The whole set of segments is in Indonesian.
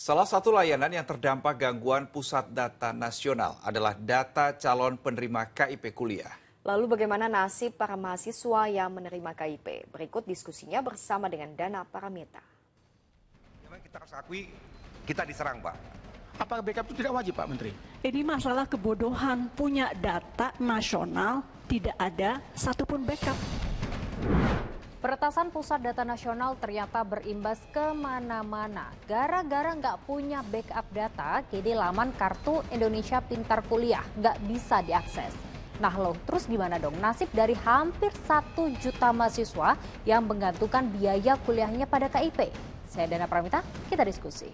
Salah satu layanan yang terdampak gangguan pusat data nasional adalah data calon penerima KIP kuliah. Lalu bagaimana nasib para mahasiswa yang menerima KIP? Berikut diskusinya bersama dengan Dana Paramita. Memang kita harus akui, kita diserang, Pak. Apakah backup itu tidak wajib, Pak Menteri? Ini masalah kebodohan, punya data nasional, tidak ada satupun backup. Peretasan pusat data nasional ternyata berimbas kemana-mana. Gara-gara nggak punya backup data, kini laman Kartu Indonesia Pintar Kuliah nggak bisa diakses. Nah loh, terus gimana dong nasib dari hampir 1 juta mahasiswa yang menggantungkan biaya kuliahnya pada KIP? Saya Dana Pramita, kita diskusi.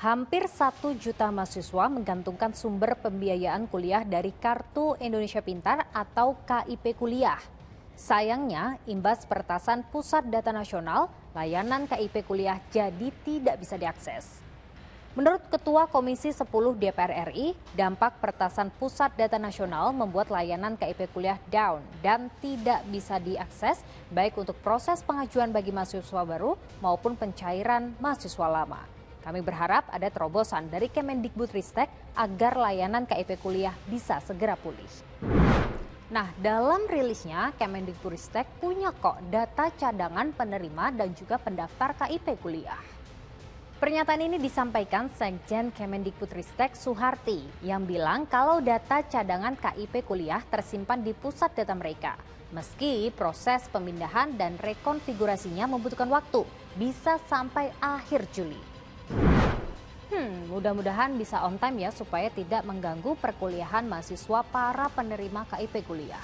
Hampir 1 juta mahasiswa menggantungkan sumber pembiayaan kuliah dari Kartu Indonesia Pintar atau KIP Kuliah. Sayangnya, imbas peretasan Pusat Data Nasional, layanan KIP Kuliah jadi tidak bisa diakses. Menurut Ketua Komisi 10 DPR RI, dampak peretasan Pusat Data Nasional membuat layanan KIP Kuliah down dan tidak bisa diakses baik untuk proses pengajuan bagi mahasiswa baru maupun pencairan mahasiswa lama. Kami berharap ada terobosan dari Kemendikbudristek agar layanan KIP Kuliah bisa segera pulih. Nah, dalam rilisnya Kemendikbudristek punya kok data cadangan penerima dan juga pendaftar KIP Kuliah. Pernyataan ini disampaikan Sekjen Kemendikbudristek Suharti yang bilang kalau data cadangan KIP Kuliah tersimpan di pusat data mereka. Meski proses pemindahan dan rekonfigurasinya membutuhkan waktu, bisa sampai akhir Juli. Mudah-mudahan bisa on time ya supaya tidak mengganggu perkuliahan mahasiswa para penerima KIP kuliah.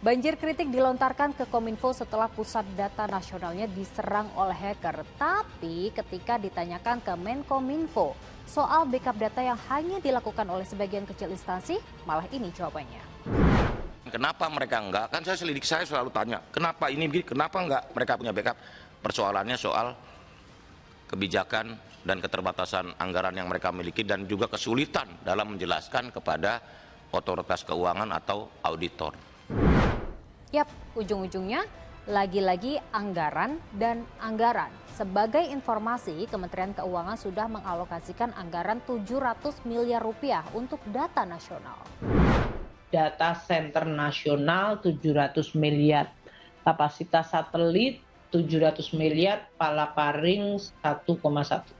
Banjir kritik dilontarkan ke Kominfo setelah pusat data nasionalnya diserang oleh hacker. Tapi ketika ditanyakan ke Menkominfo soal backup data yang hanya dilakukan oleh sebagian kecil instansi, malah ini jawabannya. Kenapa mereka enggak? Kan saya selalu tanya, kenapa ini begini, kenapa enggak mereka punya backup? Persoalannya soal kebijakan dan keterbatasan anggaran yang mereka miliki dan juga kesulitan dalam menjelaskan kepada otoritas keuangan atau auditor. Yap, ujung-ujungnya lagi-lagi anggaran dan anggaran. Sebagai informasi, Kementerian Keuangan sudah mengalokasikan anggaran 700 miliar rupiah untuk data nasional. Data center nasional 700 miliar, kapasitas satelit 700 miliar, palaparing 1,1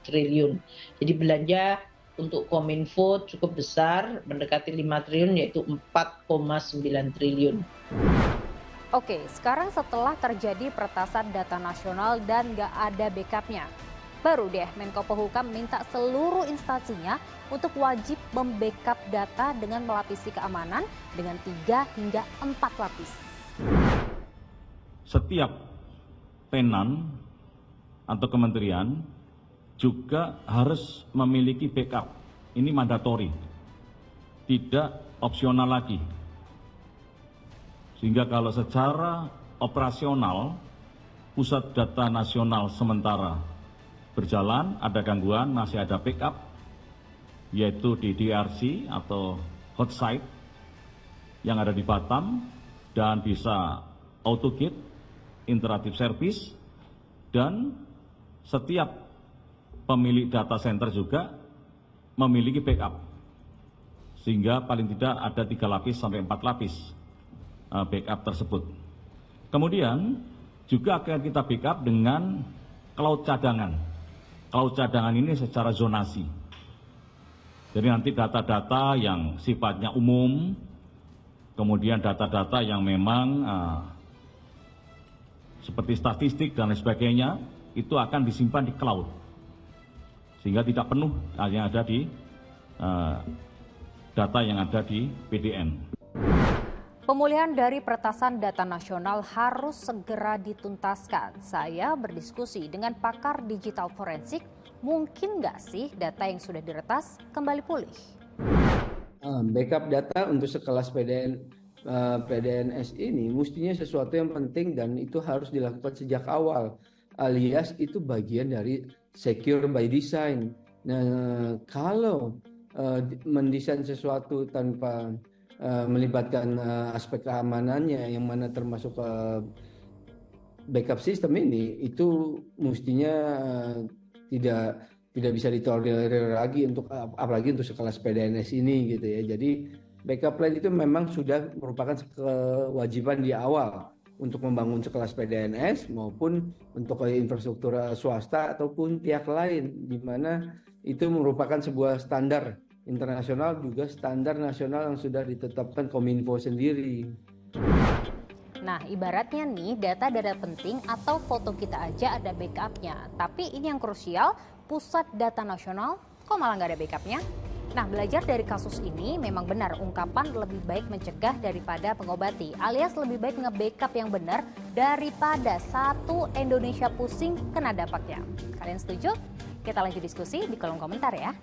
triliun. Jadi belanja untuk Kominfo cukup besar, mendekati 5 triliun yaitu 4,9 triliun. Oke, sekarang setelah terjadi peretasan data nasional dan nggak ada backupnya, baru deh Menko Polhukam minta seluruh instansinya untuk wajib membackup data dengan melapisi keamanan dengan 3 hingga 4 lapis. Setiap tenan atau kementerian juga harus memiliki backup. Ini mandatori, tidak opsional lagi. Sehingga kalau secara operasional pusat data nasional sementara berjalan, ada gangguan, masih ada backup, yaitu di DRC atau hot site yang ada di Batam dan bisa AutoGate, interactive service, dan setiap pemilik data center juga memiliki backup. Sehingga paling tidak ada 3 lapis sampai 4 lapis backup tersebut. Kemudian juga akan kita backup dengan cloud cadangan. Cloud cadangan ini secara zonasi. Jadi nanti data-data yang sifatnya umum, kemudian data-data yang memang seperti statistik dan lain sebagainya, itu akan disimpan di cloud. Sehingga tidak penuh yang ada di data yang ada di PDN. Pemulihan dari peretasan data nasional harus segera dituntaskan. Saya berdiskusi dengan pakar digital forensik, mungkin nggak sih data yang sudah diretas kembali pulih? Backup data untuk sekelas PDNS ini mestinya sesuatu yang penting dan itu harus dilakukan sejak awal, alias itu bagian dari secure by design. Nah, kalau mendesain sesuatu tanpa melibatkan aspek keamanannya yang mana termasuk backup sistem ini itu mestinya tidak bisa ditolerir lagi untuk apalagi untuk sekelas PDNS ini gitu ya. Jadi backup plan itu memang sudah merupakan kewajiban di awal untuk membangun sekelas PDNS maupun untuk infrastruktur swasta ataupun pihak lain, di mana itu merupakan sebuah standar internasional juga standar nasional yang sudah ditetapkan Kominfo sendiri. Nah, ibaratnya nih data-data penting atau foto kita aja ada backupnya. Tapi ini yang krusial, pusat data nasional kok malah nggak ada backupnya? Nah, belajar dari kasus ini memang benar ungkapan lebih baik mencegah daripada mengobati, alias lebih baik nge-backup yang benar daripada satu Indonesia pusing kena dampaknya. Kalian setuju? Kita lanjut diskusi di kolom komentar ya.